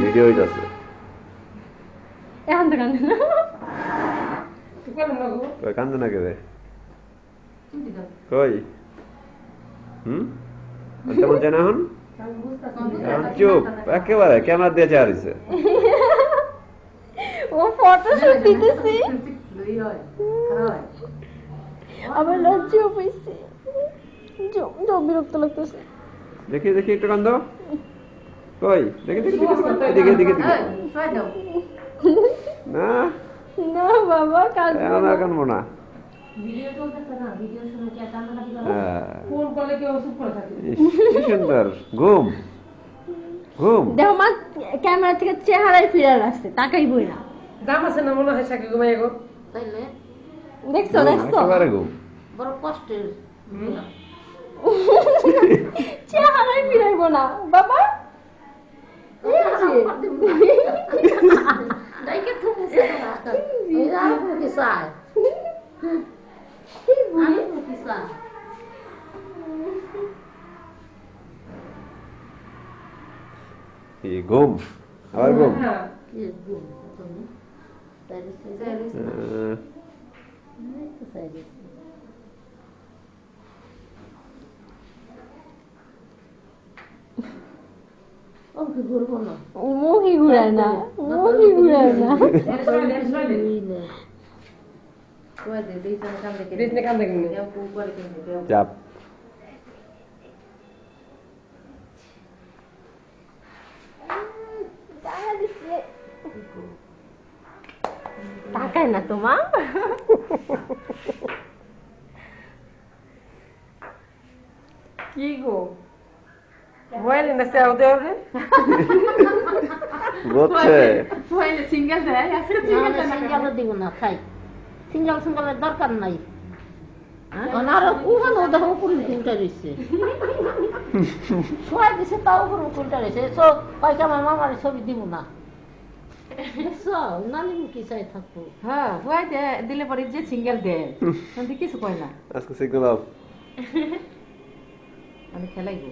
Video হইতাছে। এখন তো কান্দে না। কই কান্দে না কেবে? কই? আনতে মন চায় না এখন? এখন চুপ একেবারে ক্যামেরা দিয়ে চেয়ার হইছে। ও ফটোশুট দিতেছি। আবার লজ্জাও পাইছে। বিরক্ত লাগতেছে। দেখি দেখি একটু কান্দো। কই দেখি দেখি দেখি এদিকে এদিকে। না না বাবা কাঁদবো এখন না। আর কান্দবো না। ভিডিও চলতেছে না, ভিডিও শুনে কি আর কান্নাকাটি করে? ফোন করলে কেউ চুপ করে থাকে। কি সুন্দর ঘুম ঘুম। দেখো মা ক্যামেরা থেকে চেহারায় ফিরে আসছে, তাকাই বই না। দাম আছে না মনে হয় সাকি ঘুমাই গো। তাইলে দেখছো দেখছো একেবারে ঘুম। বড় কষ্টের। চেহারায় ফিরাইবো না বাবা। ডাইকে তুমি সেটা ওই আর কি চায়? আমি কি চাই? কি ঘুম আবার ঘুম। কি ঘুম তুমি? তাইলে তাইলে ওকে ঘুরবো না। মুখই ঘুরায় না, মুখই ঘুরায় না। রিজনে কান্দে কেমনে? চাপ তাকায় না তোমা। কি গো? মোবাইলে না সেও দেও রে। বুঝছে মোবাইলে সিঙ্গেল দেয়, আজকে সিঙ্গালও দিব না, খাই। সিঙ্গালের দরকার নাই। আরো কুহানো দেখো উপরে উল্টা রয়েছে। শোয়া দিছে তাও উপরে উল্টা রয়েছে। কয়েক আমার মামার ছবি দিব না। নানি কি চাই থাকবো? হ্যাঁ, হুয়াই দে দিলে পরে যে সিঙ্গেল দে। কিন্তু কিছু কয় না। আজকে সিগন্যাল অফ। আমি খেলাইবো।